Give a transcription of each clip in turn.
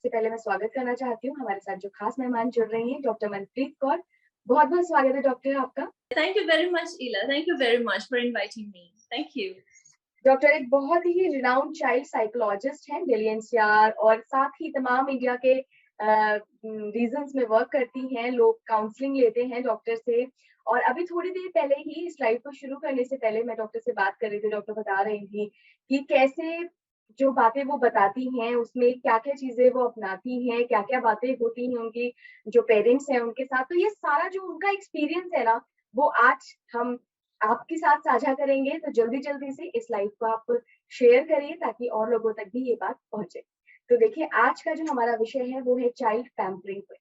सबसे पहले मैं स्वागत करना चाहती हूँ हमारे साथ जो खास मेहमान जुड़ रही हैं डॉक्टर मनप्रीत कौर। बहुत-बहुत स्वागत है डॉक्टर आपका। Thank you very much, Ela. Thank you very much for inviting me. Thank you. Doctor एक बहुत ही रिनाउंड चाइल्ड साइकोलॉजिस्ट हैं दिल्ली एनसीआर और साथ ही तमाम इंडिया के रीजन्स में वर्क करती हैं। लोग काउंसलिंग लेते हैं डॉक्टर से। और अभी थोड़ी देर पहले ही इस लाइव को शुरू करने से पहले मैं डॉक्टर से बात कर रही थी। डॉक्टर बता रही थी कि कैसे जो बातें वो बताती हैं उसमें क्या-क्या चीजें वो अपनाती हैं, क्या-क्या बातें होती हैं उनकी जो पेरेंट्स हैं उनके साथ। तो ये सारा जो उनका एक्सपीरियंस है ना, वो आज हम आपके साथ साझा करेंगे। तो जल्दी-जल्दी से इस लाइव को आप शेयर करिए ताकि और लोगों तक भी ये बात पहुँचे। तो देखिए आज का जो हमारा विषय है वो है चाइल्ड पैम्परिंग पे,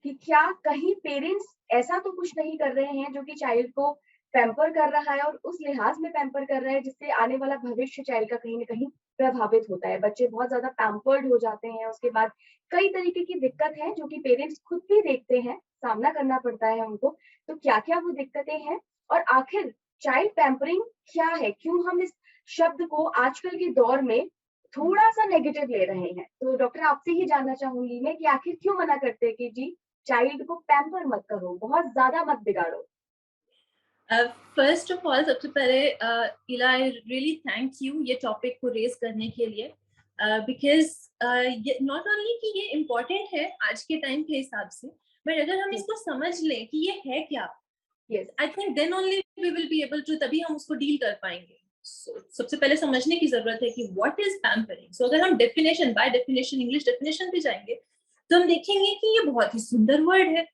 कि क्या कहीं पेरेंट्स ऐसा तो कुछ नहीं कर रहे हैं जो कि चाइल्ड को पैम्पर कर रहा है और उस लिहाज में पैम्पर कर रहा है जिससे आने वाला भविष्य चाइल्ड का कहीं न कहीं प्रभावित होता है। बच्चे बहुत ज़्यादा पैम्पर्ड हो जाते हैं, उसके बाद कई तरीके की दिक्कत है जो कि पेरेंट्स खुद भी देखते हैं, सामना करना पड़ता है उनको। तो क्या-क्या वो दिक्कतें हैं और आखिर चाइल्ड पैम्परिंग क्या है? क्यों हम इस शब्द को आजकल के दौर में थोड़ा-सा नेगेटिव ले रहे हैं? तो डॉक्टर आपसे ही जानना चाहूँगी मैं कि आखिर क्यों मना करते हैं कि जी चाइल्ड को पैम्पर मत करो, बहुत ज़्यादा मत बिगाड़ो? First of all, सबसे पहले Ela, I really thank you ये टॉपिक को रेज करने के लिए because not only कि ये इम्पोर्टेंट है आज के टाइम के हिसाब से, बट अगर हम इसको समझ लें कि ये है क्या, I think then only we will be able to, तभी हम उसको डील कर पाएंगे। सबसे पहले समझने की जरूरत है कि what is pampering। So अगर हम definition by definition English definition पे जाएंगे तो हम देखेंगे कि ये बहुत ही सुंदर वर्ड है।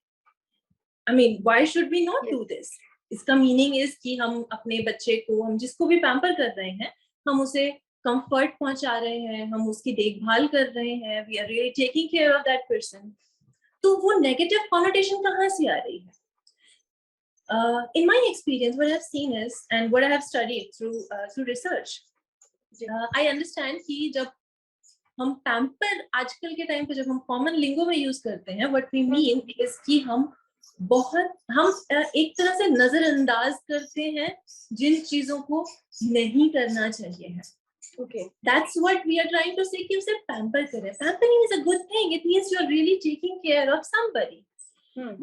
I mean, why should we not do this? इसका मीनिंग इज कि हम अपने बच्चे को, हम जिसको भी पैम्पर कर रहे हैं, हम उसे कंफर्ट पहुंचा रहे हैं, हम उसकी देखभाल कर रहे हैं, we are really taking care of that person. तो वो नेगेटिव कॉनोटेशन कहाँ से आ रही है? In my experience, what I've seen is, and what I have studied through research, I understand कि जब हम पैम्पर आजकल के टाइम पे जब हम कॉमन लिंगो में यूज करते हैं, व्हाट वी मीन इज कि हम एक तरह से नजरअंदाज करते हैं जिन चीजों को नहीं करना चाहिए है। Okay. That's what we are trying to say कि उसे पैम्पर करें। Pampering is a good thing. It means you are really taking care of somebody.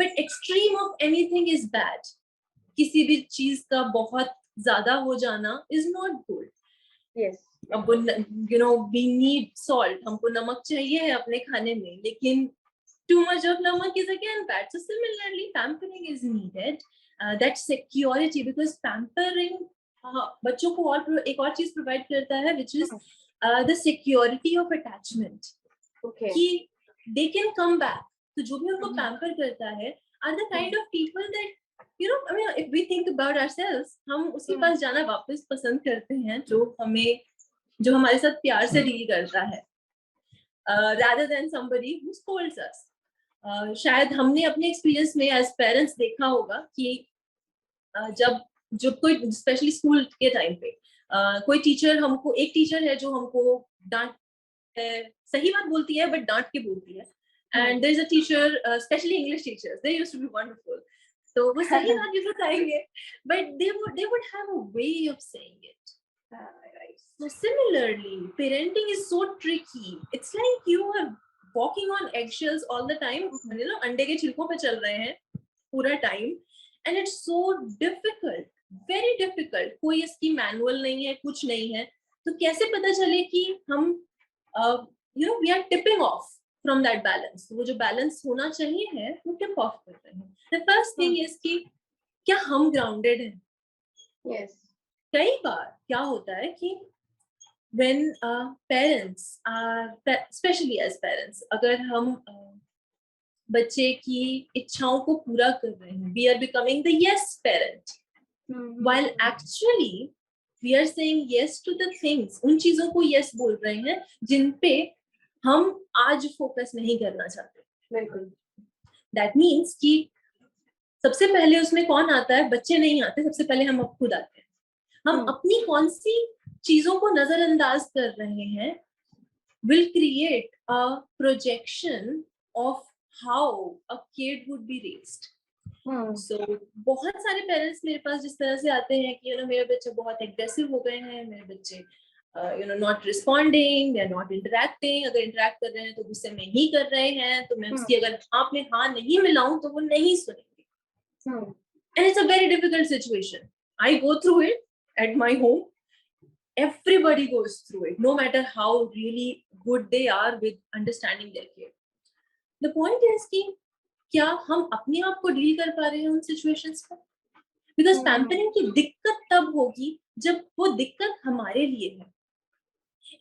But extreme of anything is bad. किसी भी चीज का बहुत ज्यादा हो जाना is not good. Yes. अब we need salt. हमको नमक चाहिए है अपने खाने में, लेकिन too much of namak is again bad. So similarly, pampering is needed. That security, because pampering बच्चों को और एक और चीज प्रोवाइड करता है, which is the security of attachment. Okay. कि they can come back. तो जो भी उनको पैम्पर करता है are the kind of people that I mean, if we think about ourselves, हम उसके पास जाना वापस पसंद करते हैं जो हमारे साथ प्यार से डील करता है, rather than somebody who scolds us. शायद हमने अपने एक्सपीरियंस में एज पेरेंट्स देखा होगा कि जब कोई स्पेशली स्कूल के टाइम पे कोई टीचर हमको, एक टीचर है जो हमको डांट सही बात बोलती है बट डांट के बोलती है, and there is a teacher, specially English teachers, they used to be wonderful. तो वो सही बात भी बताएंगे but they would have a way of saying it. So similarly, parenting is so tricky. It's like you are walking on eggshells all the time. अंडे के छिलकों पे चल रहे हैं पूरा time, and it's so difficult, very difficult. कोई इसकी manual नहीं है, कुछ नहीं है, तो कैसे पता चले कि हम we are tipping off from that balance. वो जो बैलेंस होना चाहिए है वो टिप ऑफ कर रहे हैं। The first thing is कि क्या हम ग्राउंडेड हैं? Yes. कई बार क्या होता है कि when parents are, especially as parents, अगर हम बच्चे की इच्छाओं को पूरा कर रहे हैं, we are becoming the yes parent, while actually we are saying yes to the things, उन चीजों को yes बोल रहे हैं जिन पे हम आज फोकस नहीं करना चाहते। बिल्कुल। That means कि सबसे पहले उसमें कौन आता है? बच्चे नहीं आते, सबसे पहले हम खुद आते हैं। हम अपनी कौन सी चीजों को नजरअंदाज कर रहे हैं will create a projection of how a kid would be raised. So बहुत सारे पेरेंट्स मेरे पास जिस तरह से आते हैं कि मेरे बच्चे बहुत एग्रेसिव हो गए हैं, मेरे बच्चे not responding, they are not interacting, अगर इंटरेक्ट कर रहे हैं तो गुस्से में ही कर रहे हैं, तो मैं उसकी अगर आपने हाँ नहीं मिलाऊं तो वो नहीं सुनेंगे। And it's a very difficult situation, I go through it at my home, everybody goes through it, no matter how really good they are with understanding their kid. The point is कि क्या हम अपने आप को deal कर पा रहे हैं उन सिचुएशंस पर? बिकॉज पैम्परिंग की दिक्कत तब होगी जब वो दिक्कत हमारे लिए है.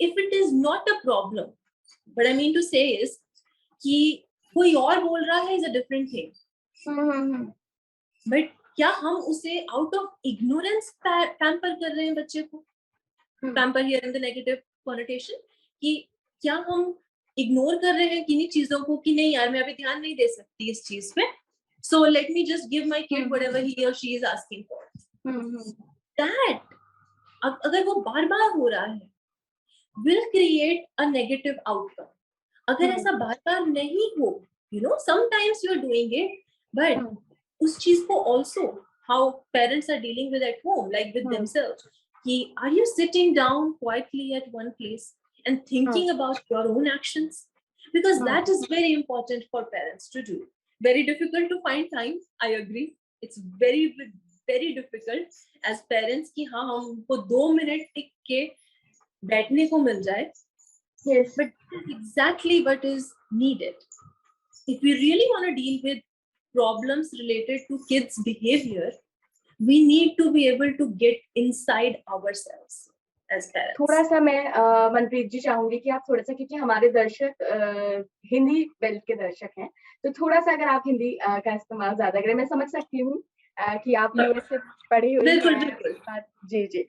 If it is not a problem, but I mean to say is कि कोई और बोल रहा है is a different thing, but क्या हम उसे आउट ऑफ इग्नोरेंस पैम्पर कर रहे हैं बच्चे को? Pamper here in the negative connotation, कि क्या हम इग्नोर कर रहे हैं किन्हीं चीजों को कि नहीं यार मैं अभी ध्यान नहीं दे सकती इस चीज पे, so let me just give my kid whatever he or she is asking for. That अगर वो बार बार हो रहा है will create a negative outcome. अगर ऐसा बार बार नहीं हो, you know, sometimes you are doing it, but उस चीज को also how parents are dealing with at home, like with themselves, कि are you sitting down quietly at one place and thinking about your own actions? Because that is very important for parents to do. Very difficult to find time, I agree. It's very very difficult as parents कि हाँ हमको 2 minute टिक के बैठने को मिल जाए. Yes. But exactly what is needed. If we really want to deal with problems related to kids' behavior, we need to be able to get inside ourselves as parents. थोड़ा सा मैं मनप्रीत जी चाहूंगी कि आप थोड़ा सा, क्योंकि हमारे दर्शक हिंदी बेल्ट के दर्शक हैं, तो थोड़ा सा अगर आप हिंदी का इस्तेमाल ज्यादा करें. मैं समझ सकती हूँ कि आप यूएस से पढ़ी हुई हैं. जी जी.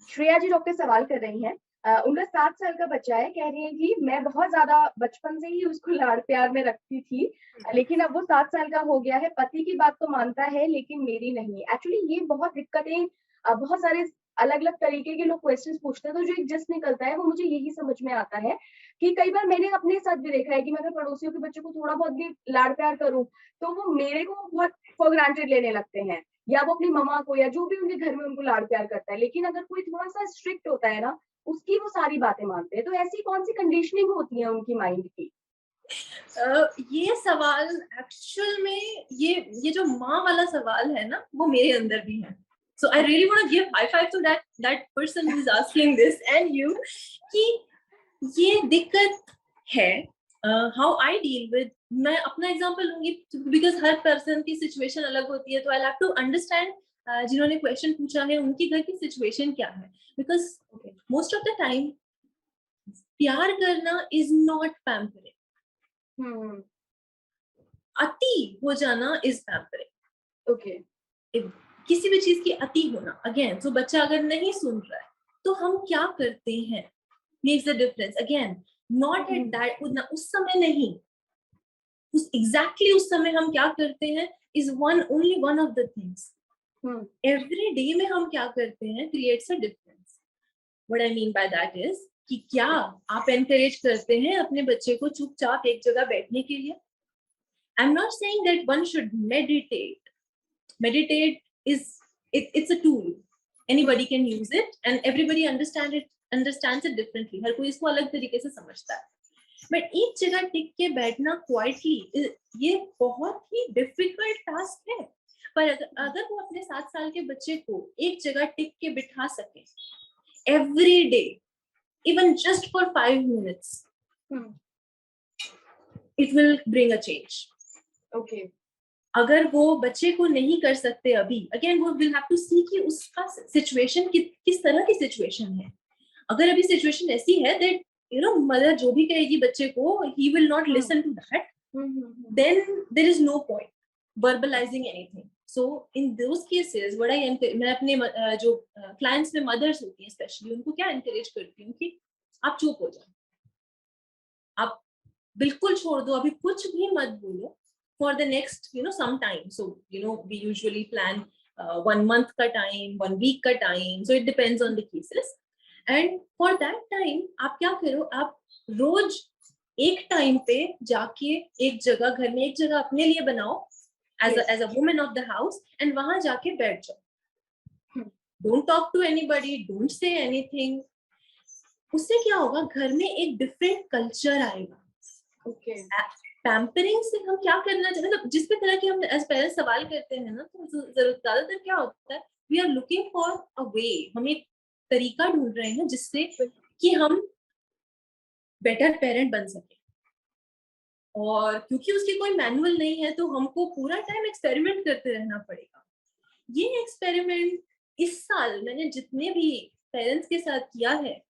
श्रेया जी डॉक्टर सवाल कर रही हैं. उनका 7 साल का बच्चा है. कह रही है कि मैं बहुत ज्यादा बचपन से ही उसको लाड़ प्यार में रखती थी, लेकिन अब वो 7 साल का हो गया है. पति की बात तो मानता है लेकिन मेरी नहीं. एक्चुअली ये बहुत दिक्कतें, बहुत सारे अलग अलग तरीके के लोग क्वेश्चंस पूछते हैं, तो जो एक जस्ट निकलता है वो मुझे यही समझ में आता है कि कई बार मैंने अपने साथ भी देखा है कि मैं अगर पड़ोसियों के बच्चों को थोड़ा बहुत भी लाड़ प्यार करूं तो वो मेरे को बहुत फॉर ग्रांटेड लेने लगते हैं, या वो अपनी मम्मा को या जो भी उनके घर में उनको लाड़ प्यार करता है. लेकिन अगर कोई थोड़ा सा स्ट्रिक्ट होता है ना, उसकी वो सारी बातें मानते हैं. तो ऐसी कौन सी कंडीशनिंग होती है उनकी माइंड की? ये सवाल एक्चुअल में ये जो माँ वाला सवाल है ना, वो मेरे अंदर भी है. So I really want to give high five to that person who's asking this and you, कि ये दिक्कत है. How I deal with, मैं अपना एग्जांपल लूंगी because हर पर्सन की सिचुएशन अलग होती है, तो I'll have to understand जिन्होंने क्वेश्चन पूछा है उनकी घर की सिचुएशन क्या है. Because most of the time प्यार करना is not pampering. अति हो जाना is pampering. Okay. किसी भी चीज की अति होना, अगेन तो बच्चा अगर नहीं सुन रहा है तो हम क्या करते हैं, makes the difference. Again, not at that, उस समय नहीं, exactly उस समय हम क्या करते हैं is only one of the things. Every day में हम क्या करते हैं creates a difference. What I mean by that is कि क्या आप encourage करते हैं अपने बच्चे को चुपचाप एक जगह बैठने के लिए? I'm not saying that one should meditate. Meditate it's a tool. Anybody can use it and everybody understands it differently. हर कोई इसको अलग तरीके से समझता है. But एक जगह टिक के बैठना quietly ये बहुत ही difficult task है. पर अगर वो अपने 7 साल के बच्चे को एक जगह टिक के बिठा सके every day, even just for 5 minutes, it will bring a change. Okay. अगर वो बच्चे को नहीं कर सकते अभी, अगेन वो विल हैव टू सी कि उसका सिचुएशन किस तरह की सिचुएशन है. अगर अभी सिचुएशन ऐसी है दैट यू नो मदर जो भी कहेगी बच्चे को he will not listen to that, then there is no point verbalising anything. So in those cases मैं अपने जो क्लाइंट्स में मदर्स होती हैं स्पेशली, उनको क्या एनकरेज करती हूँ कि आप चुप हो जाओ, आप बिल्कुल छोड़ दो, अभी कुछ भी मत बोलो for the next some time. So we usually plan 1 month ka time, 1 week ka time, so it depends on the cases. And for that time आप क्या करो, आप रोज एक टाइम पे जाके एक जगह, घर में एक जगह अपने लिए बनाओ as a woman of the house, and वहां जाके बैठ जाओ. Don't talk to anybody, don't say anything. उससे क्या होगा, घर में एक डिफरेंट कल्चर आएगा। ओके, पैम्परिंग से हम क्या करना चाहिए, मतलब जिस भी तरह की हम एज पेरेंट्स सवाल करते हैं ना, तो ज्यादातर क्या होता है, we are looking for a way, हम एक तरीका ढूंढ रहे हैं जिससे कि हम बेटर पेरेंट बन सके। और क्योंकि उसकी कोई मैनुअल नहीं है, तो हमको पूरा टाइम एक्सपेरिमेंट करते रहना पड़ेगा। ये एक्सपेरिमेंट इस साल मैंने जितने भी पेरेंट्स के साथ किया है,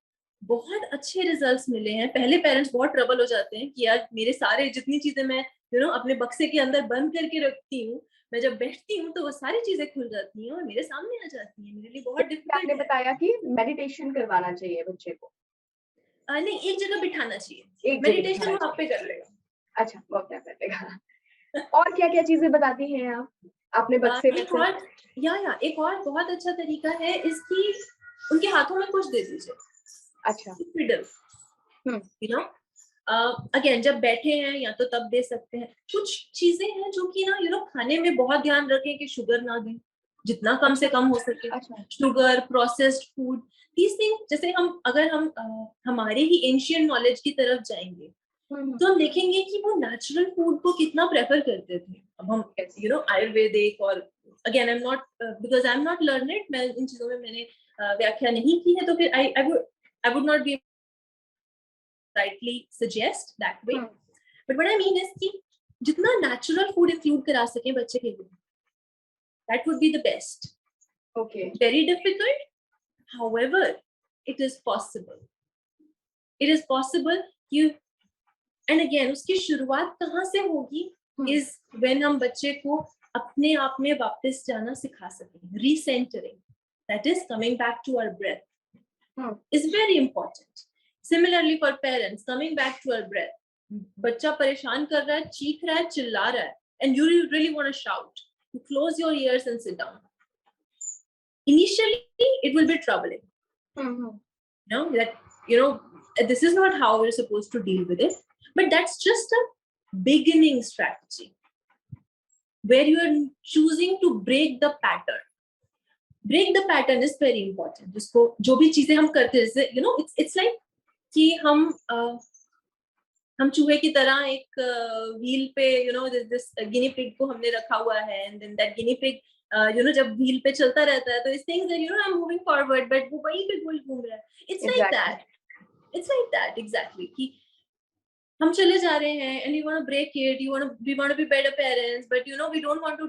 बहुत अच्छे रिजल्ट्स मिले हैं। पहले पेरेंट्स बहुत ट्रबल हो जाते हैं कि यार मेरे सारे जितनी चीजें मैं अपने बक्से के अंदर बंद करके रखती हूँ, मैं जब बैठती हूँ तो वो सारी चीजें खुल जाती हैं और मेरे सामने आ जाती हैं, मेरे लिए बहुत आपने डिफिकल्ट है। बताया कि मेडिटेशन करवाना चाहिए बच्चे को, नहीं, एक जगह बिठाना चाहिए, एक जगह मेडिटेशन बिठाना वहां पे चाहिए। कर लेगा। अच्छा, वो अपने आप कर लेगा। और क्या-क्या चीजें बताती हैं आप अपने बक्से में एक से? और एक और बहुत अच्छा तरीका है इसकी, उनके हाथों में कुछ दे दीजिए, अच्छा, fiddle, hmm, you know. Again जब बैठे हैं या तो तब दे सकते हैं। कुछ चीजें हैं जो कि ना खाने में बहुत ध्यान रखें कि शुगर ना दें, जितना कम से अच्छा, कम हो सके। अच्छा, sugar, processed food, these thing. जैसे हम अगर हम हमारे ही एंशियंट नॉलेज की तरफ जाएंगे, हुँ, हुँ, तो हम देखेंगे कि वो नेचुरल फूड को कितना प्रेफर करते थे। अब हम यस, आयुर्वेदिक, और again I am not, because I am not learned, मैं इन चीजों में मैंने व्याख्या नहीं की है, तो फिर I would not be rightly suggest that way. Hmm, But what I mean is कि जितना natural food include करा सकें बच्चे के लिए, that would be the best. Okay, Very difficult, however, it is possible. It is possible कि, and again उसकी शुरुआत कहाँ से होगी, हुँ, is when हम बच्चे को अपने आप में वापस जाना सिखा सकें। Recentering, that is coming back to our breath, hmm, is very important. Similarly for parents, coming back to our breath. बच्चा परेशान कर रहा है, चीख रहा है, चिल्ला रहा है, and you really want to shout, you close your ears and sit down. Initially it will be troubling, hmm, hmm, that this is not how we're supposed to deal with it, but that's just a beginning strategy where you are choosing to break the pattern. Break the pattern is very important. जिसको जो भी चीजें हम करते हैं, जैसे it's like कि हम चूहे की तरह एक व्हील पे, दिस गिनी पिग को हमने रखा हुआ है, and then that guinea pig जब व्हील पे चलता रहता है, तो इस things that I am moving forward, but वो वहीं पे गोल घूम रहा है। Exactly, it's like that exactly, कि हम चले जा रहे हैं, and you want to break it, we want to be better parents, but we don't want to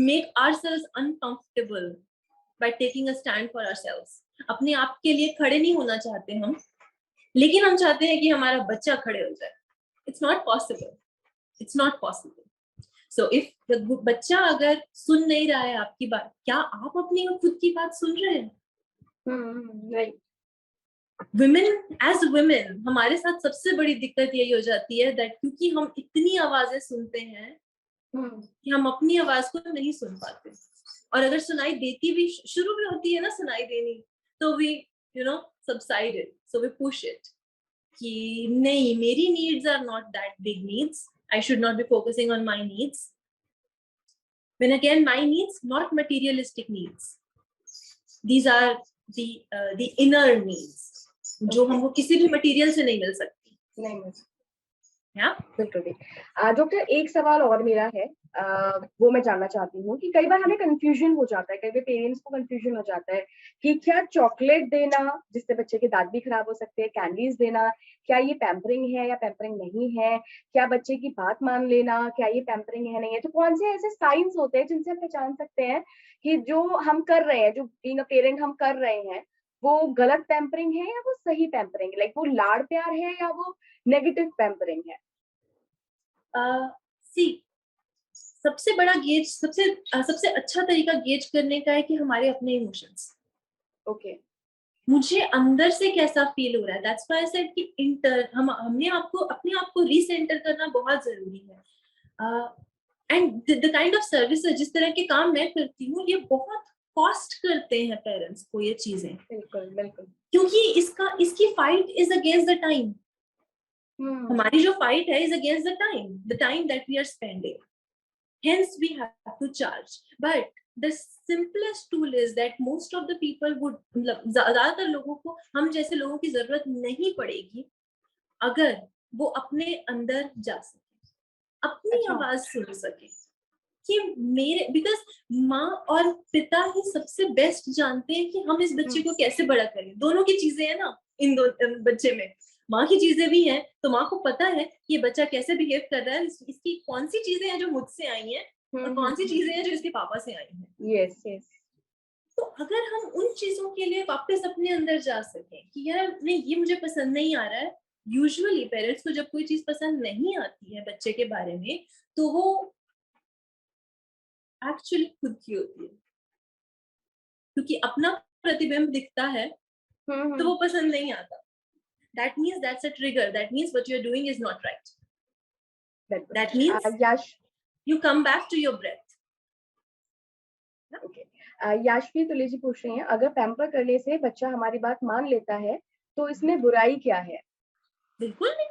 make ourselves uncomfortable by taking a stand for ourselves. अपने आप के लिए खड़े नहीं होना चाहते हम, लेकिन हम चाहते हैं कि हमारा बच्चा खड़े हो जाए। It's not possible. It's not possible. So if बच्चा अगर सुन नहीं रहा है आपकी बात, क्या आप अपनी खुद की बात सुन रहे हैं? राइट, As women, हमारे साथ सबसे बड़ी दिक्कत यही हो जाती है that क्योंकि हम इतनी आवाजें सुनते हैं कि हम अपनी आवाज को नहीं सुन पाते, और अगर सुनाई देती भी शुरू भी होती है ना सुनाई देनी, तो we subside it, so we push it कि नहीं, मेरी needs are not that big needs, I should not be focusing on my needs, when again my needs not materialistic needs, these are the inner needs, जो हमको किसी भी material से नहीं मिल सकती। नहीं मिल Yeah? बिल्कुल भी। डॉक्टर, एक सवाल और मेरा है, वो मैं जानना चाहती हूँ कि कई बार हमें कन्फ्यूजन हो जाता है, कई बार पेरेंट्स को कन्फ्यूजन हो जाता है कि क्या चॉकलेट देना जिससे बच्चे के दांत भी खराब हो सकते हैं, कैंडीज देना, क्या ये पैम्परिंग है या पैम्परिंग नहीं है? क्या बच्चे की बात मान लेना, क्या ये पैम्परिंग है नहीं है? तो कौन से ऐसे साइंस होते हैं जिनसे हम पहचान सकते हैं कि जो हम कर रहे हैं, जो बीइंग अ पेरेंट हम कर रहे हैं, वो गलत पैम्परिंग है या वो सही पैम्परिंग है? लाइक वो लाड़ प्यार है या वो नेगेटिव पैम्परिंग है? सी, सबसे बड़ा गेज, सबसे अच्छा तरीका गेज करने का है कि हमारे अपने इमोशंस, ओके, मुझे अंदर से कैसा फील हो रहा है। दैट्स व्हाई आई सेड कि हमने अपने आप को रीसेंटर करना बहुत जरूरी है। And the kind of services, जिस तरह के काम मैं करती हूँ, ये बहुत कॉस्ट करते हैं पेरेंट्स को ये चीजें, बिल्कुल, बिल्कुल। क्योंकि इसकी fight is against the time. हुँ, हमारी जो फाइट है is against the time that we are spending, hence we have to charge, but the simplest tool is that most of the people would, मतलब ज्यादातर लोगों को, हम जैसे लोगों की जरूरत नहीं पड़ेगी अगर वो अपने अंदर जा सके, अपनी अच्छा। आवाज सुन सके कि मेरे, बिकॉज माँ और पिता ही सबसे बेस्ट जानते हैं कि हम इस बच्चे को कैसे बड़ा करें। दोनों की चीजें हैं ना इन दो बच्चे में, माँ की चीजें भी हैं, तो माँ को पता है कि ये बच्चा कैसे बिहेव कर रहा है, इसकी कौन सी चीजें हैं जो मुझसे आई हैं और कौन सी चीजें हैं जो इसके पापा से आई हैं। Yes yes. तो अगर हम उन चीजों के लिए वापस अपने अंदर जा सकें कि यार नहीं ये मुझे पसंद नहीं आ रहा है। यूजुअली पेरेंट्स को जब कोई चीज पसंद नहीं आती है बच्चे के बारे में, तो वो एक्चुअली खुद की होती है, क्योंकि अपना प्रतिबिंब दिखता है तो वो पसंद नहीं आता। That means that's a trigger. That means what you're doing is not right. That means Yash, you come back to your breath. Okay, Yashvi Tuleji पूछ रही हैं, अगर पैम्पर करने से बच्चा हमारी बात मान लेता है तो इसमें बुराई क्या है? बिल्कुल नहीं।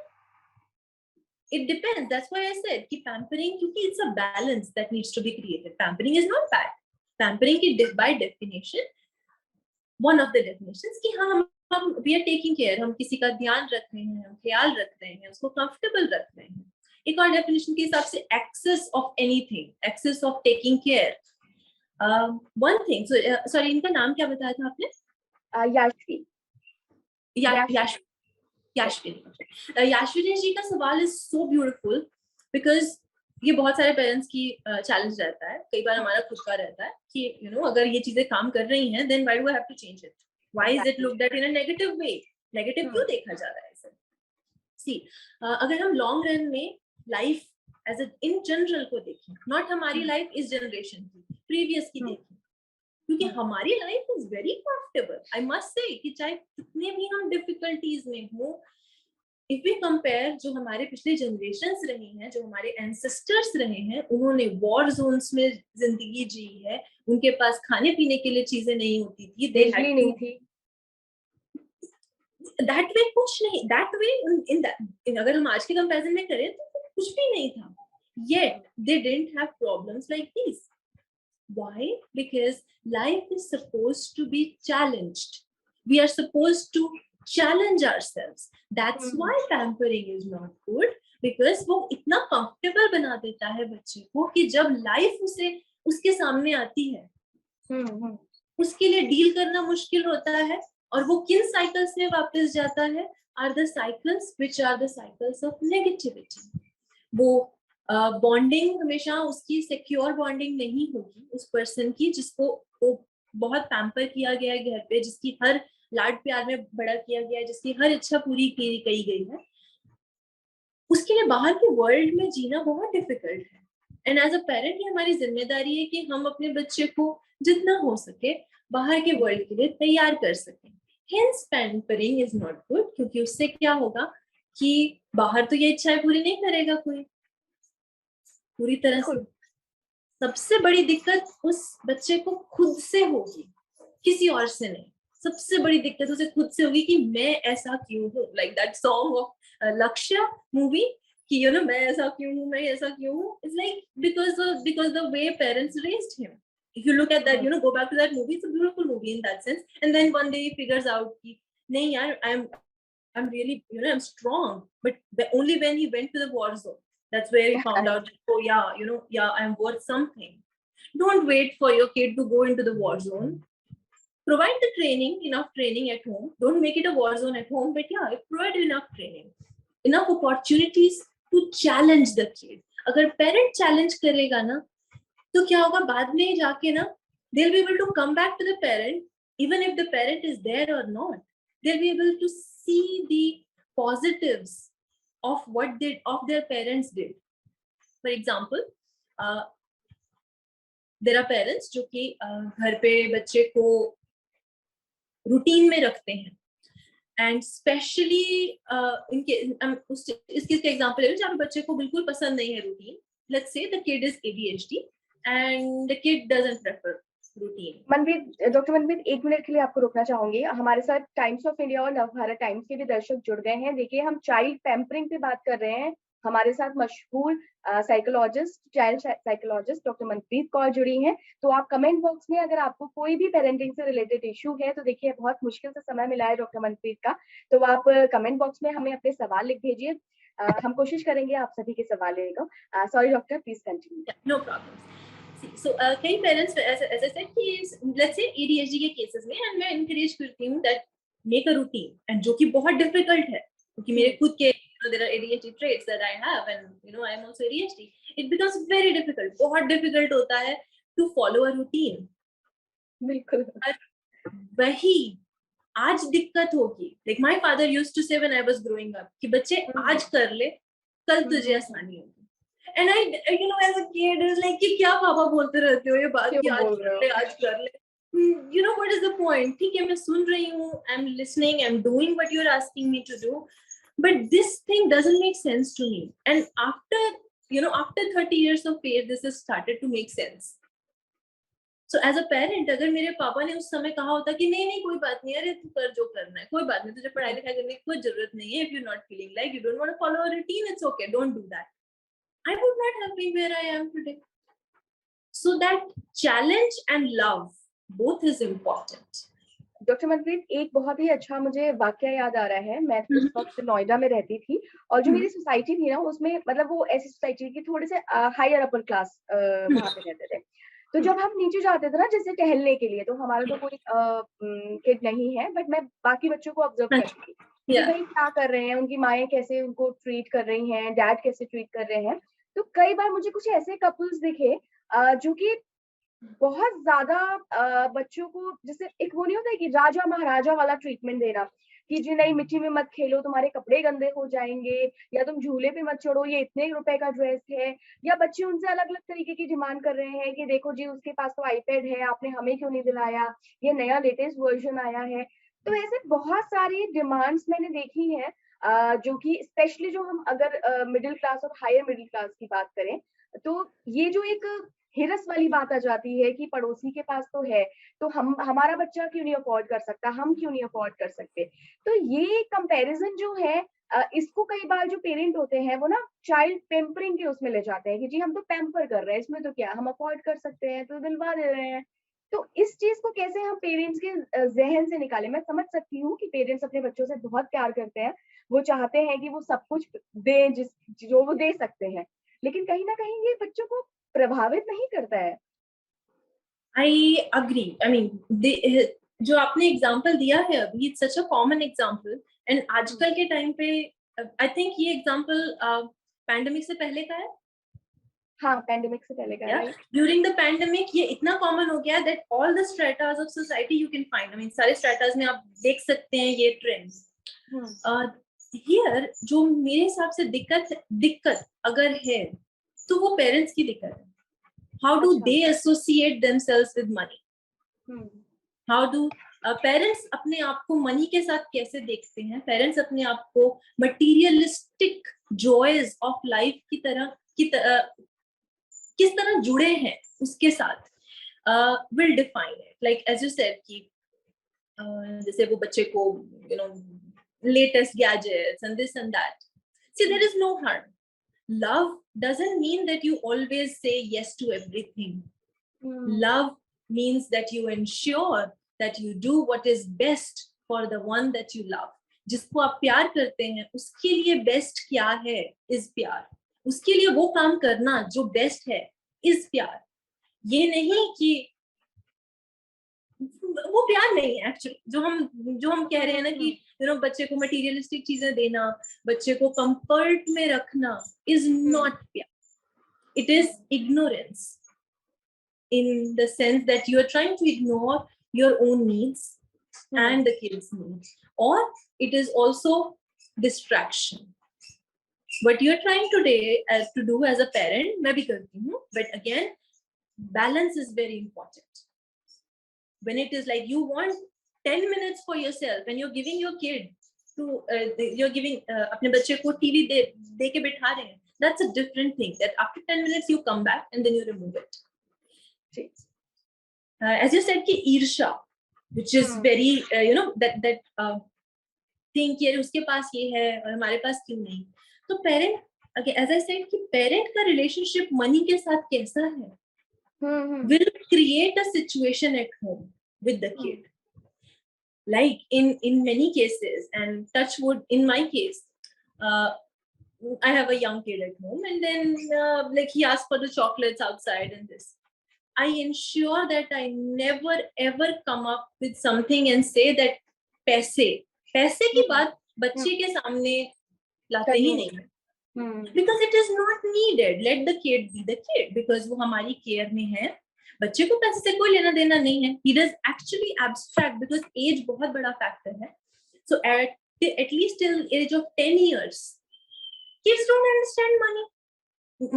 It depends. That's why I said कि pampering, क्योंकि it's a balance that needs to be created. Pampering is not bad. Pampering की by definition, one of the definitions कि हाँ हम we are taking care, हम किसी का ध्यान रख रहे हैं, हम ख्याल रख रहे हैं, उसको comfortable रख रहे हैं। एक और definition के हिसाब से excess of anything, excess of taking care. One thing, so sorry, इनका नाम क्या बताया था आपने? याशवी। याशवी जी का सवाल इज सो ब्यूटीफुल, बिकॉज ये बहुत सारे पेरेंट्स की चैलेंज रहता है, कई बार हमारा खुद का रहता है कि यू नो अगर ये चीजें काम कर रही हैं then why do I have to change it, why is it looked at in a negative way, negative क्यों देखा जा रहा है इसे। सी अगर हम लॉन्ग रन में लाइफ एज इन जनरल को देखें, नॉट हमारी लाइफ इस जनरेशन की, प्रीवियस की देखें, क्योंकि हमारी life is very comfortable, I must say कि चाहे कितने भी हम डिफिकल्टीज में हो, इफ वी कंपेयर जो हमारे पिछले जनरेशंस रहे हैं, जो हमारे एंसेस्टर्स रहे हैं, उन्होंने वॉर जोन्स में जिंदगी जी है, उनके पास खाने पीने के लिए चीजें नहीं होती थी, दे हैड नहीं थी, दैट वे कुछ नहीं, दैट वे इन अगर हम आज के कंपैरिजन में करें तो कुछ भी नहीं था, yet they didn't have problems like these. Why? Because life is supposed to be challenged. We are supposed to challenge ourselves. That's why pampering is not good, because वो इतना comfortable बना देता है बच्चे को कि जब life उसे उसके सामने आती है उसके लिए डील करना मुश्किल होता है, और वो किन साइकिल्स में वापस जाता है, are the cycles which are the cycles of negativity. वो बॉन्डिंग हमेशा उसकी सिक्योर बॉन्डिंग नहीं होगी उस पर्सन की जिसको वो बहुत पैम्पर किया गया है घर पे, जिसकी हर लाड प्यार में बड़ा किया गया है, जिसकी हर इच्छा पूरी की गई है। उसके लिए बाहर के वर्ल्ड में जीना बहुत डिफिकल्ट है, एंड एज अ पेरेंट ये हमारी जिम्मेदारी है कि हम अपने बच्चे को जितना हो सके बाहर के वर्ल्ड के लिए तैयार कर सकें। Hence pampering is not good, क्योंकि उससे क्या होगा कि बाहर तो ये इच्छाएं पूरी नहीं करेगा कोई पूरी तरह से। सबसे बड़ी दिक्कत उस बच्चे को खुद से होगी, किसी और से नहीं। सबसे बड़ी दिक्कत उसे खुद से होगी कि मैं ऐसा क्यों हूँ, लाइक दैट सॉन्ग ऑफ लक्ष्य मूवी कि यू नो मैं ऐसा क्यों हूँ, मैं ऐसा क्यों हूँ। It's like because the way parents raised him. If you look at that, you know, go back to that movie, it's a beautiful movie in that sense. And then one day he figures out कि नहीं यार, I'm really, you know, I'm strong. But only when he went to the war zone, that's where he found out, oh yeah, you know, yeah, I'm worth something. Don't wait for your kid to go into the war zone. Provide the training, enough training at home. Don't make it a war zone at home, but yeah, provide enough training, enough opportunities to challenge the kid. अगर parent challenge करेगा ना, तो क्या होगा बाद में जाके ना, they'll be able to come back to the parent, even if the parent is there or not. They'll be able to see the positives of what their parents did. For example, there are parents जो कि घर पे बच्चे को routine में रखते हैं, and specially इसके एग्जांपल है जहाँ बच्चे को बिल्कुल पसंद नहीं है routine. Let's say the kid is ADHD and the kid doesn't prefer routine. Manveer, doctor Manveer, 1 minute के लिए आपको रोकना चाहूंगी। हमारे साथ टाइम्स ऑफ इंडिया और नवभारत टाइम्स के भी दर्शक जुड़ गए हैं। देखिए, हम चाइल्ड पैम्परिंग पे बात कर रहे हैं हमारे साथ मशहूर psychologist, child psychologist doctor Manpreet Kaur जुड़ी हैं। तो आप कमेंट बॉक्स में अगर आपको कोई भी पेरेंटिंग से रिलेटेड इश्यू है, तो देखिए बहुत मुश्किल से समय मिला है डॉक्टर मनप्रीत का, तो आप कमेंट बॉक्स में हमें अपने सवाल लिख भेजिए। हम कोशिश करेंगे आप सभी के सवाल लेने को। Sorry doctor, please continue. No problem. So कई पेरेंट्स एज आई सेड कि लेट्स से एडीएचडी के केसेस में एंड मैं एनकरेज करती हूँ that make a routine, and जो कि बहुत डिफिकल्ट है क्योंकि मेरे खुद के there are ADHD traits that I have, and I am also ADHD. It becomes very difficult, बहुत difficult होता है to follow a routine. बिल्कुल। वही आज दिक्कत होगी, like my father used to say when I was growing up कि बच्चे आज कर ले, कल तुझे आसानी होगी. And I, as a kid, I was like कि क्या पापा बोलते रहते हो ये बात कि आज कर ले. What is the point? ठीक है, मैं सुन रही हूँ, I'm listening, I'm doing what you're asking me to do, but this thing doesn't make sense to me. And after 30 years of age, this has started to make sense. So as a parent, अगर मेरे पापा ने उस समय कहा होता कि नहीं कोई बात नहीं, अरे तू कर जो करना है, कोई बात नहीं, तुझे पढ़ाई लिखाई करने की कोई जरूरत नहीं है, if you're not feeling like you don't want to follow a routine, it's okay, don't do that, I would not have been where I am today. So that challenge and love, both is important. Doctor Manpreet, एक बहुत ही अच्छा मुझे वाकया याद आ रहा है। मैं उस वक्त नोएडा में रहती थी और जो मेरी सोसाइटी थी ना, उसमें मतलब वो ऐसी सोसाइटी की थोड़े से हायर अपर क्लास वहां पे रहते थे। तो जब हम नीचे जाते थे ना जैसे टहलने के लिए, तो हमारा तो कोई किड नहीं है, बट मैं बाकी बच्चों को ऑब्जर्व करती थी कि भाई क्या कर रहे हैं, उनकी माएँ कैसे उनको ट्रीट कर रही हैं, डैड कैसे ट्रीट कर रहे हैं। तो कई बार मुझे कुछ ऐसे कपल्स दिखे जो कि बहुत ज्यादा बच्चों को, जैसे एक वो नहीं होता है कि राजा महाराजा वाला ट्रीटमेंट देना, कि जी नहीं मिट्टी में मत खेलो, तुम्हारे कपड़े गंदे हो जाएंगे, या तुम झूले पे मत चढ़ो, ये इतने रुपए का ड्रेस है। या बच्चे उनसे अलग अलग तरीके की डिमांड कर रहे हैं कि देखो जी उसके पास तो आईपैड है, आपने हमें क्यों नहीं दिलाया, ये नया लेटेस्ट वर्जन आया है। तो ऐसे बहुत सारी डिमांड्स मैंने देखी है, जो कि स्पेशली जो हम अगर मिडिल क्लास और हायर मिडिल क्लास की बात करें, तो ये जो एक हिरस वाली बात आ जाती है कि पड़ोसी के पास तो है, तो हम हमारा बच्चा क्यों नहीं अफोर्ड कर सकता, हम क्यों नहीं अफोर्ड कर सकते। तो ये कंपैरिजन जो है, इसको कई बार जो पेरेंट होते हैं वो ना चाइल्ड पेम्परिंग के उसमें ले जाते हैं कि जी हम तो पैम्पर कर रहे हैं, इसमें तो क्या, हम अफोर्ड कर सकते हैं तो दिलवा दे रहे हैं। तो इस चीज को कैसे हम पेरेंट्स के जहन से निकालें। मैं समझ सकती हूँ कि पेरेंट्स अपने बच्चों से बहुत प्यार करते हैं, वो चाहते हैं कि वो सब कुछ दे जो वो दे सकते हैं, लेकिन कहीं ना कहीं ये बच्चों को प्रभावित नहीं करता है। I agree. I mean, जो आपने एग्जांपल दिया है अभी, it's such a common example, and आजकल के टाइम पे आई थिंक ये एग्जांपल पैंडेमिक से पहले का है। हाँ, पैंडेमिक से पहले का है। ड्यूरिंग द पैंडेमिक ये इतना कॉमन हो गया that all the stratas of society you can find, I mean सारे स्ट्रेटास में आप देख सकते हैं ये ट्रेंड्स। हियर जो मेरे हिसाब से दिक्कत अगर है तो वो पेरेंट्स की दिक्कत है। How do they associate themselves with money? How do parents अपने आप को मनी के साथ कैसे देखते हैं? Parents अपने आप को materialistic joys of life की तरह किस तरह जुड़े हैं उसके साथ will define it. Like as you said कि जैसे वो बच्चे को latest gadgets and this and that. See, there is no harm. Love doesn't mean that you always say yes to everything. Love means that you ensure that you do what is best for the one that you love. जिसको आप प्यार करते हैं उसके लिए best क्या है is प्यार, उसके लिए वो काम करना जो बेस्ट है इज प्यार। ये नहीं कि वो प्यार नहीं है एक्चुअली, जो हम कह रहे हैं ना कि बच्चे को मटेरियलिस्टिक चीजें देना, बच्चे को कंफर्ट में रखना इज नॉट प्यार, it is ignorance in the sense that you are trying to ignore your own needs and the kids' needs, or it is also distraction. What you're trying today to do as a parent, मैं भी करती हूँ, but again balance is very important. When it is like you want 10 minutes for yourself and you're giving your kid to you're giving अपने बच्चे को TV दे के बिठा रहे हैं, that's a different thing. That after 10 minutes you come back and then you remove it. As you said कि ईर्ष्या, which is very that think यार उसके पास ये है और हमारे पास क्यों नहीं। तो parent Okay, as I said कि पेरेंट का रिलेशनशिप मनी के साथ कैसा है will create a situation at home with the kid. Like in many cases, and touch wood, in my case, I have a young kid at home, and then like he asked for the chocolates outside and this. I ensure that I never ever come up with something and say that पैसे की बात बच्चे के सामने लाते ही नहीं है. Because it is not needed. Let the kid be the kid, because वो हमारी केयर में है. बच्चे को पैसे से कोई लेना देना नहीं है. He does actually abstract, because age बहुत बड़ा factor है. So at least till age of 10 years, kids don't understand money.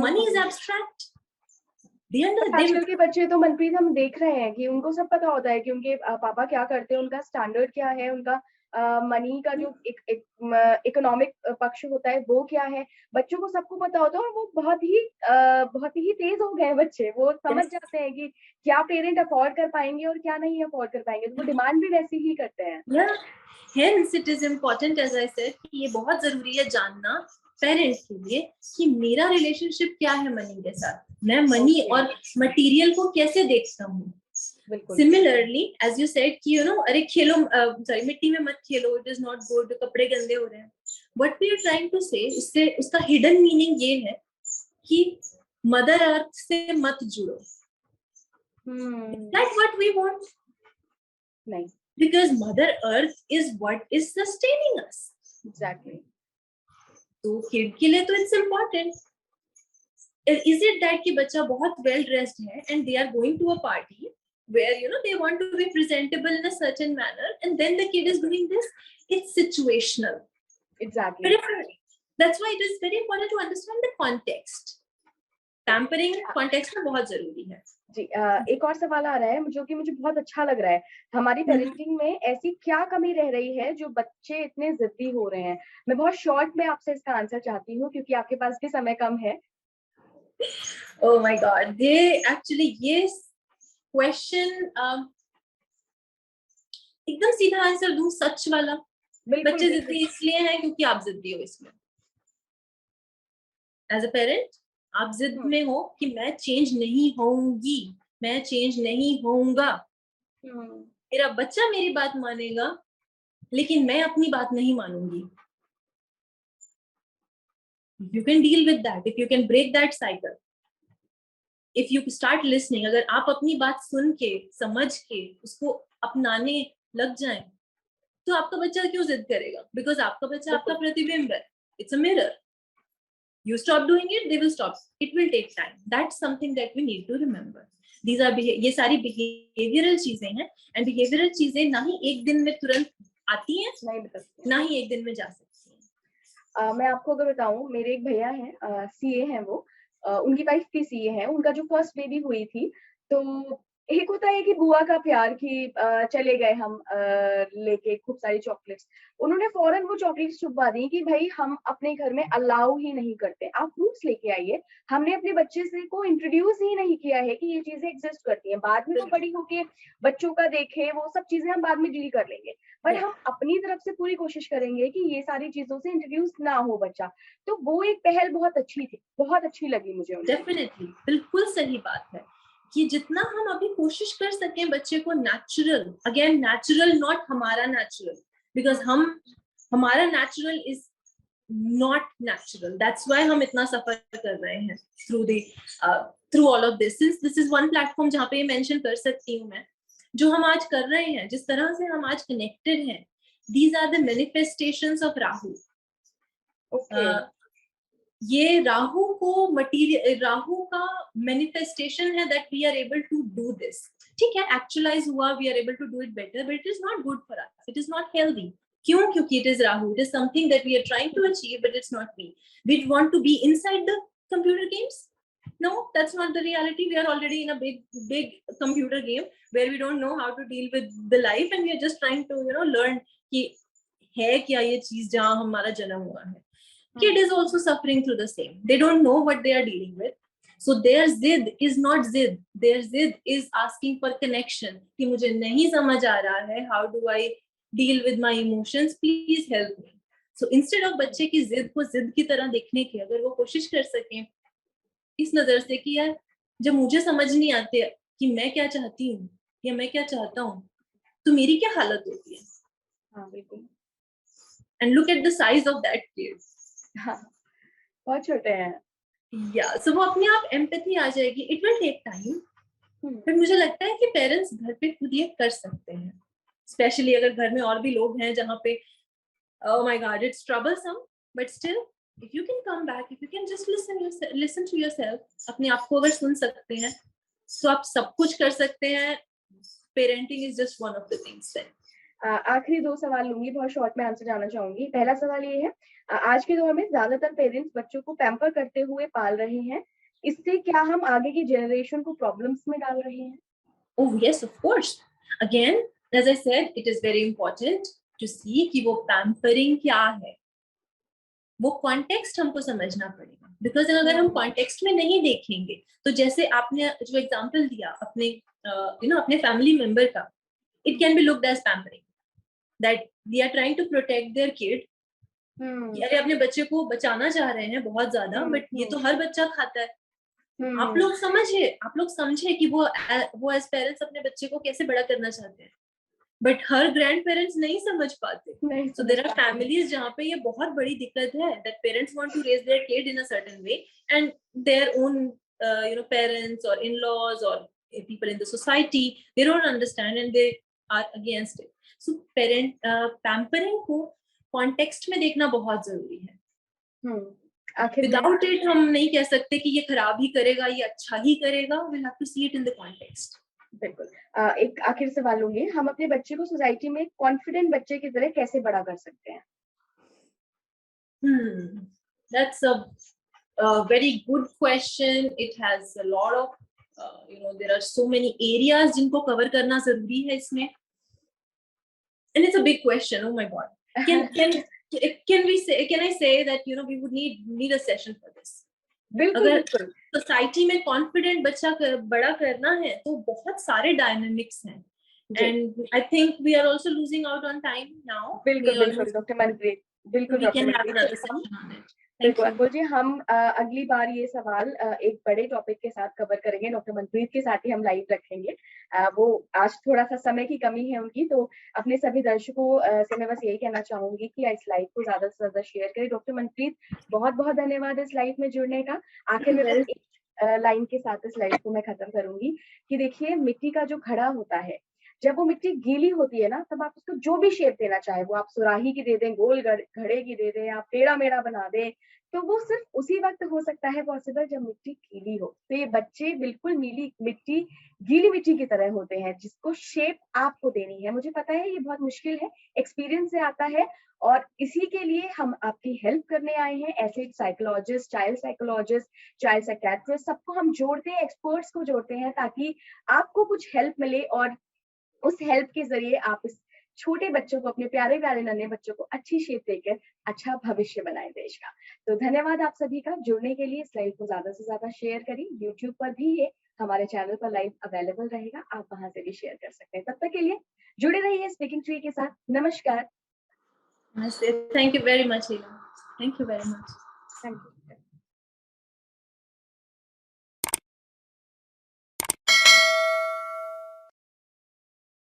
Money is abstract. आजकल के बच्चे तो मनप्रीत हम देख रहे हैं कि उनको सब पता होता है कि उनके पापा क्या करते हैं, उनका स्टैंडर्ड क्या है, उनका मनी का जो इकोनॉमिक पक्ष होता है वो क्या है, बच्चों को सबको पता होता है. और वो बहुत ही तेज हो गए हैं बच्चे. वो समझ जाते हैं कि क्या पेरेंट अफोर्ड कर पाएंगे और क्या नहीं अफोर्ड कर पाएंगे. तो वो डिमांड भी वैसी ही करते हैं. Hence it is important, as I said, कि ये बहुत जरूरी है जानना पेरेंट्स के लिए कि मेरा रिलेशनशिप क्या है मनी के साथ. मैं मनी और मटेरियल को कैसे देखता हूँ. Similarly, as you said कि अरे खेलो, sorry, मिट्टी में मत खेलो, it is not good, कपड़े गंदे हो रहे हैं. What we are trying to say, इससे उसका hidden meaning ये है कि मदर अर्थ से मत जुड़ो. That's what we want. नहीं. Because Mother Earth is what is sustaining us. Exactly. तो kid के लिए तो it's important. Is it that कि बच्चा बहुत well dressed है and they are going to a party where they want to be presentable in a certain manner, and then the kid is doing this? It's situational. Exactly. That's why it is very important to understand the context. Pampering context में बहुत जरूरी है. जी, एक और सवाल आ रहा है जो कि मुझे बहुत अच्छा लग रहा है. हमारी पेरेंटिंग में ऐसी क्या कमी रह रही है जो बच्चे इतने जिद्दी हो रहे हैं? मैं बहुत शॉर्ट में आपसे इसका आंसर चाहती हूँ क्योंकि आपके पास भी समय कम है. Oh my God, ये क्वेश्चन एकदम सीधा आंसर दूं सच वाला. बच्चे जिद्दी इसलिए हैं क्योंकि आप जिद्दी हो. इसमें एज अ पेरेंट आप जिद में हो कि मैं चेंज नहीं होऊंगी, मैं चेंज नहीं होऊंगा. मेरा बच्चा मेरी बात मानेगा लेकिन मैं अपनी बात नहीं मानूंगी. You can deal with that if you can break that cycle. If you start listening, अगर आप अपनी बात सुन के समझ के उसको अपनाने लग जाएं, तो आपका बच्चा क्यों जिद करेगा? Because आपका बच्चा आपका प्रतिबिंब है. It's a mirror. You stop doing it, they will stop. It will take time. That's something that we need to remember. These are ये सारी behavioral चीजें हैं, and behavioral चीजें ना ही एक दिन में तुरंत आती हैं, ना ही एक दिन में जा सकती हैं. मैं आपको अगर बताऊं, मेरे एक भैया हैं, सीए हैं वो. उनकी वाइफ भी सीए है. उनका जो फर्स्ट बेबी हुई थी, तो एक होता है कि बुआ का प्यार कि चले गए हम लेके खूब सारी चॉकलेट्स. उन्होंने फौरन वो चॉकलेट्स छुपवा दी कि भाई हम अपने घर में अलाउ ही नहीं करते, आप फ्रूट्स लेके आइए. हमने अपने बच्चे से को इंट्रोड्यूस ही नहीं किया है कि ये चीजें एग्जिस्ट करती हैं. बाद में तो बड़ी होके बच्चों का देखे, वो सब चीजें हम बाद में डील कर लेंगे, पर हम अपनी तरफ से पूरी कोशिश करेंगे कि ये सारी चीजों से इंट्रोड्यूस ना हो बच्चा. तो वो एक पहल बहुत अच्छी थी, बहुत अच्छी लगी मुझे. डेफिनेटली, बिल्कुल सही बात है कि जितना हम अभी कोशिश कर सकें बच्चे को नेचुरल, अगेन नेचुरल, नॉट हमारा नेचुरल, बिकॉज हमारा natural is not natural. That's why हम इतना सफर कर रहे हैं through all of this. This is one platform जहाँ पे ये मेंशन कर सकती हूँ मैं. जो हम आज कर रहे हैं, जिस तरह से हम आज कनेक्टेड हैं, these are the manifestations of Rahu. ये राहु का मैनिफेस्टेशन है that we are able to do this. ठीक है, एक्चुअलाइज हुआ, we are able to do it better, but it is not good for us. It is not healthy. क्यों? क्योंकि it is Rahu. It is something that we are trying to achieve, but it's not me. We want to be inside the computer games. No, that's not the reality. We are already in a big computer game where we don't know how to deal with the life, and we are just trying to learn कि है क्या ये चीज जहाँ हमारा जन्म हुआ है. Kid is also suffering through the same. They don't know what they are dealing with. So their zid is not zid. Their zid is asking for connection. कि मुझे नहीं समझ आ रहा है. How do I deal with my emotions? Please help me. So instead of बच्चे की जिद को जिद की तरह देखने की, अगर वो कोशिश कर सकें इस नजर से कि यार जब मुझे समझ नहीं आते कि मैं क्या चाहती हूँ या मैं क्या चाहता हूँ, तो मेरी क्या हालत होती है। हाँ बिल्कुल। And look at the size of that kid. हाँ, बहुत छोटे हैं। या सो वो अपने आप एम्पैथी आ जाएगी। It will take time, but मुझे लगता है कि पेरेंट्स घर पे खुद ये कर सकते हैं, स्पेशली अगर घर में और भी लोग हैं जहाँ पे oh my god it's troublesome, but still if you can come back, if you can just listen to yourself, अपने आप को अगर सुन सकते हैं तो आप सब कुछ कर सकते हैं। Parenting is just one of the things that. आखिरी 2 सवाल लूंगी, बहुत शॉर्ट में आंसर जानना चाहूंगी। पहला सवाल ये है, आज के दौर में ज्यादातर पेरेंट्स बच्चों को पैम्पर करते हुए पाल रहे हैं, इससे क्या हम आगे की जनरेशन को प्रॉब्लम्स में डाल रहे हैं? Oh yes, of course. Again, as I said, it is very important to see कि वो पैम्परिंग क्या है, वो कॉन्टेक्स्ट हमको समझना पड़ेगा। बिकॉज अगर हम कॉन्टेक्स्ट में नहीं देखेंगे, तो जैसे आपने जो एग्जांपल दिया अपने अपने फैमिली मेंबर का, it can be looked as pampering, that they are trying to protect their kid. अरे अपने बच्चे को बचाना चाह रहे हैं बहुत ज्यादा, बट ये तो हर बच्चा खाता है। आप लोग समझे कि वो एज पेरेंट्स अपने बच्चे को कैसे बड़ा करना चाहते हैं, बट हर ग्रैंड पेरेंट्स नहीं समझ पाते। सो देयर आर फैमिलीज जहाँ पे ये बहुत बड़ी दिक्कत है, that parents want to raise their kid in a certain way and their own parents or in-laws or people in the society, they don't understand and they are against it. So pampering को context में देखना बहुत जरूरी है। Without it हम नहीं कह सकते कि ये खराब ही करेगा, ये अच्छा ही करेगा। We'll have to see it in the context. बिल्कुल। एक आखिर सवाल लूंगी, हम अपने बच्चे को सोसाइटी में कॉन्फिडेंट बच्चे की तरह कैसे बड़ा कर सकते हैं? That's a very good question. It has a lot of there are so many areas जिनको cover करना जरूरी है इसमें, and it's a big question. Oh my god, can I say that we would need a session for this? अगर society में confident बच्चा बड़ा करना है तो बहुत सारे डायनामिक्स हैं, and I think we are also losing out on time now. बिल्कुल डॉक्टर मनप्रीत, बिल्कुल we can have another session on it. बिल्कुल अंकुल जी, हम अगली बार ये सवाल एक बड़े टॉपिक के साथ कवर करेंगे, डॉक्टर मनप्रीत के साथ ही हम लाइव रखेंगे। वो आज थोड़ा सा समय की कमी है उनकी, तो अपने सभी दर्शकों से मैं बस यही कहना चाहूंगी कि इस लाइव को ज्यादा से ज्यादा शेयर करें। डॉक्टर मनप्रीत, बहुत बहुत धन्यवाद इस लाइव में जुड़ने का। आखिर में बस एक लाइन के साथ इस लाइव को मैं खत्म करूंगी कि देखिए, मिट्टी का जो घड़ा होता है, जब वो मिट्टी गीली होती है ना, तब आप उसको जो भी शेप देना चाहे, वो आप सुराही की दे दें, गोल घड़े की दे दें, आप टेढ़ा मेढ़ा बना दें, तो वो सिर्फ उसी वक्त हो सकता है पॉसिबल जब मिट्टी गीली हो। तो ये बच्चे बिल्कुल गीली मिट्टी की तरह होते हैं, जिसको शेप आपको देनी है। मुझे पता है ये बहुत मुश्किल है, एक्सपीरियंस से आता है, और इसी के लिए हम आपकी हेल्प करने आए हैं। ऐसे साइकोलॉजिस्ट, चाइल्ड साइकेट्रिस्ट, सबको हम जोड़ते हैं, एक्सपर्ट्स को जोड़ते हैं, ताकि आपको कुछ हेल्प मिले और उस हेल्प के जरिए आप इस छोटे बच्चों को, अपने प्यारे प्यारे नन्हे बच्चों को अच्छी शेप देकर अच्छा भविष्य बनाए देश का। तो धन्यवाद आप सभी का जुड़ने के लिए। इस लाइव को ज्यादा से ज्यादा शेयर करिए। YouTube पर भी ये हमारे चैनल पर लाइव अवेलेबल रहेगा, आप वहां से भी शेयर कर सकते हैं। तब तक के लिए जुड़े रहिए स्पीकिंग ट्री के साथ। नमस्कार। Thank you very much, Ila. Thank you very much. Thank you.